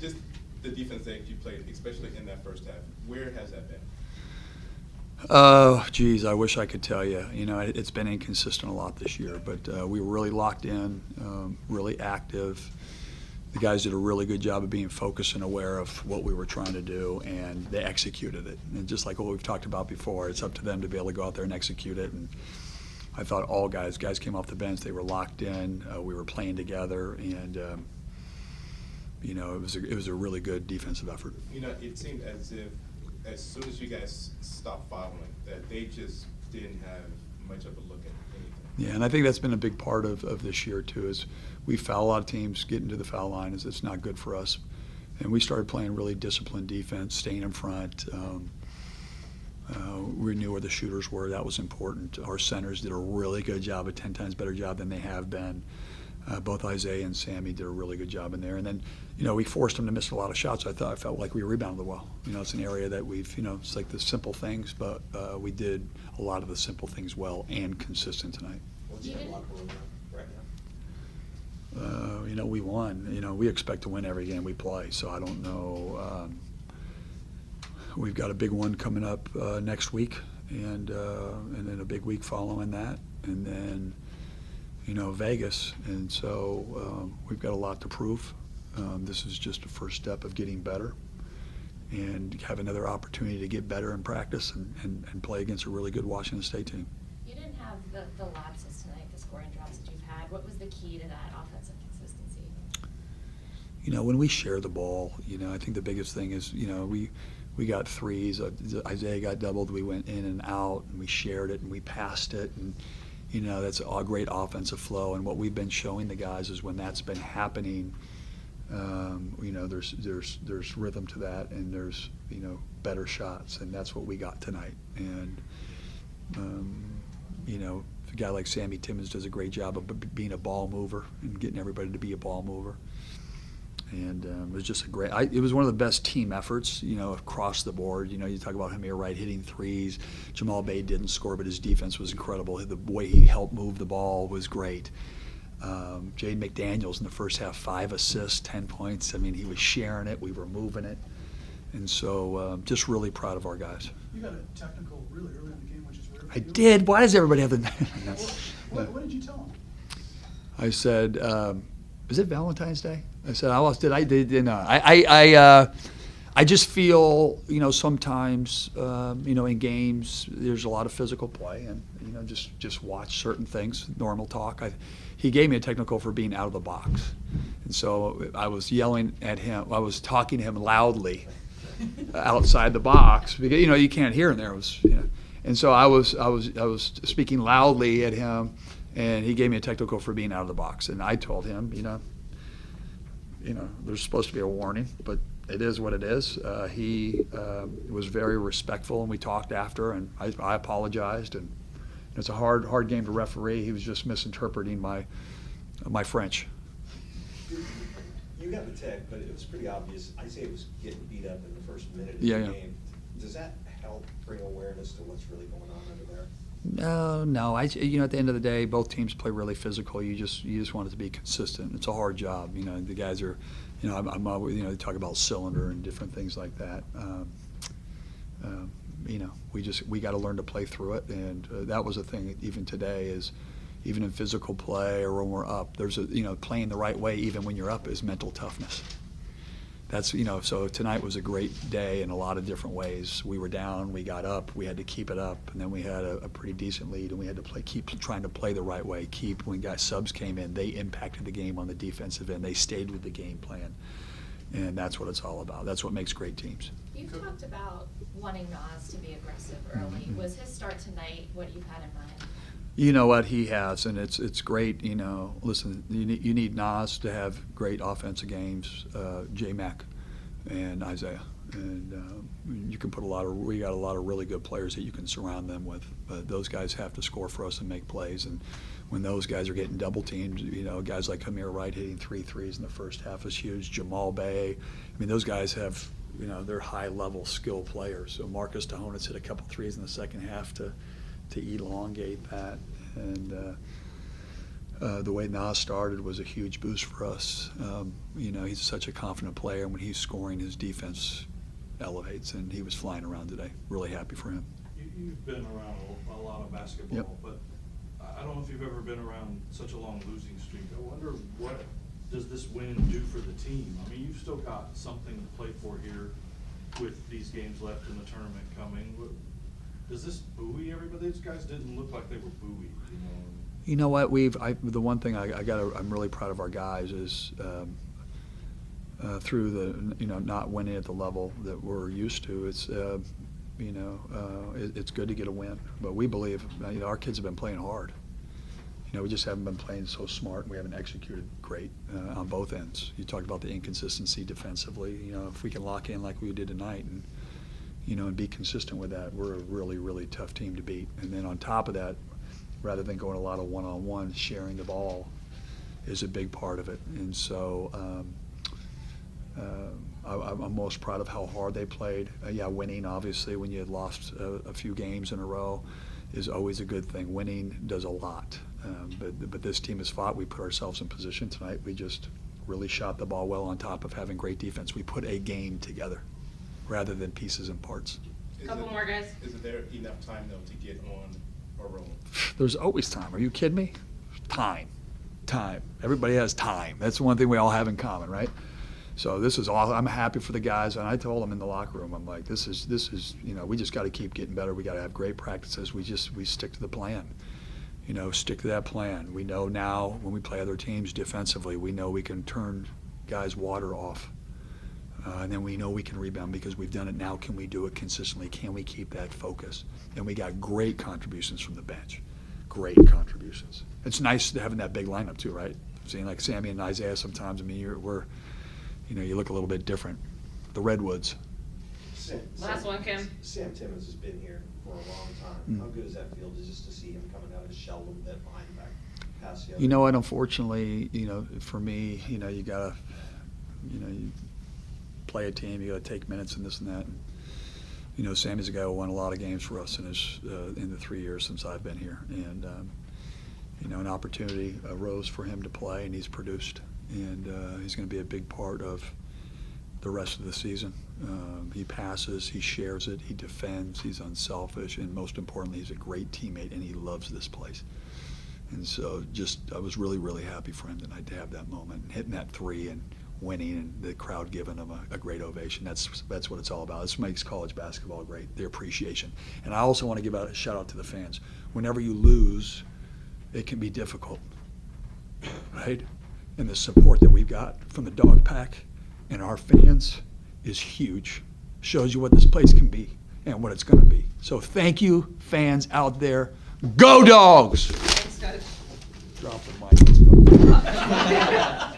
Just the defense that you played, especially in that first half, where has that been? Geez, I wish I could tell you. You know, it's been inconsistent a lot this year, but we were really locked in, really active. The guys did a really good job of being focused and aware of what we were trying to do, and they executed it. And just like what we've talked about before, it's up to them to be able to go out there and execute it. And I thought all guys came off the bench, they were locked in, we were playing together, and you know, it was a really good defensive effort. You know, it seemed as if as soon as you guys stopped fouling, that they just didn't have much of a look at anything. Yeah, and I think that's been a big part of this year too. Is we foul a lot of teams, getting to the foul line it's not good for us, and we started playing really disciplined defense, staying in front. We knew where the shooters were. That was important. Our centers did a really good job, a 10 times better job than they have been. Both Isaiah and Sammy did a really good job in there. And then, you know, we forced them to miss a lot of shots. I felt like we rebounded well. You know, it's an area that we've, you know, it's like the simple things, but we did a lot of the simple things well and consistent tonight. What's your locker room right now? You know, we won. You know, we expect to win every game we play, so I don't know. We've got a big one coming up next week, and then a big week following that, and then, you know, Vegas. And so we've got a lot to prove. This is just a first step of getting better and have another opportunity to get better in practice and play against a really good Washington State team. You didn't have the lapses tonight, the scoring drops that you've had. What was the key to that offensive consistency? You know, when we share the ball, you know, I think the biggest thing is, you know, we got threes. Isaiah got doubled. We went in and out, and we shared it, and we passed it, and you know, that's a great offensive flow. And what we've been showing the guys is when that's been happening, you know, there's rhythm to that, and there's, you know, better shots, and that's what we got tonight. And you know, a guy like Sammy Timmons does a great job of being a ball mover and getting everybody to be a ball mover. And it was just it was one of the best team efforts, you know, across the board. You know, you talk about Hamir Wright hitting threes. Jamal Bay didn't score, but his defense was incredible. The way he helped move the ball was great. Jaden McDaniels in the first half, 5 assists, 10 points. I mean, he was sharing it. We were moving it. And so just really proud of our guys. You got a technical really early in the game, which is rare. I did. Why does everybody have the What did you tell him? I said, is it Valentine's Day? I said, I just feel, you know, sometimes, you know, in games there's a lot of physical play, and you know, just watch certain things. Normal talk. He gave me a technical for being out of the box, and so I was yelling at him. I was talking to him loudly outside the box because, you know, you can't hear in there. It was, you know, and so I was speaking loudly at him, and he gave me a technical for being out of the box, and I told him, you know, there's supposed to be a warning, but it is what it is. He was very respectful, and we talked after, and I apologized. And it's a hard game to referee. He was just misinterpreting my French. You got the tech, but it was pretty obvious. Isaiah was getting beat up in the first minute of the game. Does that help bring awareness to what's really going on under there? No. You know, at the end of the day, both teams play really physical. You just want it to be consistent. It's a hard job. You know, the guys are, you know, I'm always, you know, they talk about cylinder and different things like that. You know, we got to learn to play through it, and that was the thing. Even today is, even in physical play or when we're up, there's you know, playing the right way even when you're up is mental toughness. That's, you know, so tonight was a great day in a lot of different ways. We were down, we got up, we had to keep it up, and then we had a pretty decent lead, and we had to keep trying to play the right way. When guys subs came in, they impacted the game on the defensive end. They stayed with the game plan, and that's what it's all about. That's what makes great teams. You talked about wanting Nas to be aggressive early. Mm-hmm. Was his start tonight what you had in mind? You know what, he has, and it's great. You know, listen, you need Nas to have great offensive games, J-Mac and Isaiah, and you can put we got a lot of really good players that you can surround them with. But those guys have to score for us and make plays, and when those guys are getting double teamed, you know, guys like Hamir Wright hitting 3 threes in the first half is huge. Jamal Bay, I mean, those guys have, you know, they're high-level skill players. So Marcus Tahonas hit a couple threes in the second half to elongate that, and the way Nas started was a huge boost for us. He's such a confident player, and when he's scoring, his defense elevates, and he was flying around today. Really happy for him. You've been around a lot of basketball, Yep. but I don't know if you've ever been around such a long losing streak. I wonder what does this win do for the team? I mean, you've still got something to play for here with these games left in the tournament coming. Does this buoy everybody? These guys didn't look like they were buoyed, you know? You know what? The one thing I'm really proud of our guys is through the not winning at the level that we're used to. It's it's good to get a win, but we believe our kids have been playing hard. We just haven't been playing so smart. We haven't executed great on both ends. You talked about the inconsistency defensively. If we can lock in like we did tonight and be consistent with that, we're a really, really tough team to beat. And then on top of that, rather than going a lot of one-on-one, sharing the ball is a big part of it. And so I'm most proud of how hard they played. Winning, obviously, when you had lost a few games in a row is always a good thing. Winning does a lot. But this team has fought. We put ourselves in position tonight. We just really shot the ball well on top of having great defense. We put a game together rather than pieces and parts. Couple more, guys. Is there enough time, though, to get on a roll? There's always time. Are you kidding me? Time. Everybody has time. That's the one thing we all have in common, right? So this is awesome. I'm happy for the guys, and I told them in the locker room, I'm like, this is we just got to keep getting better. We got to have great practices. We stick to the plan. Stick to that plan. We know now when we play other teams defensively, we know we can turn guys' water off. And then we know we can rebound because we've done it now. Can we do it consistently? Can we keep that focus? And we got great contributions from the bench. Great contributions. It's nice to having that big lineup too, right? Seeing like Sammy and Isaiah sometimes, you look a little bit different. The Redwoods. Last one, Kim. Sam Timmons has been here for a long time. How good does that feel just to see him coming out of his shell a little bit behind back past the other? Unfortunately, for me, you gotta, you play a team, you gotta take minutes and this and that. And, Sammy's a guy who won a lot of games for us in the 3 years since I've been here. And, an opportunity arose for him to play, and he's produced. And he's going to be a big part of the rest of the season. He passes, he shares it, he defends, he's unselfish, and most importantly, he's a great teammate, and he loves this place. And so I was really, really happy for him tonight to have that moment, and hitting that three and winning, and the crowd giving him a great ovation. That's what it's all about. This makes college basketball great, the appreciation. And I also want to give a shout out to the fans. Whenever you lose, it can be difficult, right? And the support that we've got from the dog pack and our fans is huge. Shows you what this place can be and what it's going to be. So thank you, fans out there. Go Dogs! Thanks, guys. Drop the mic. Let's go.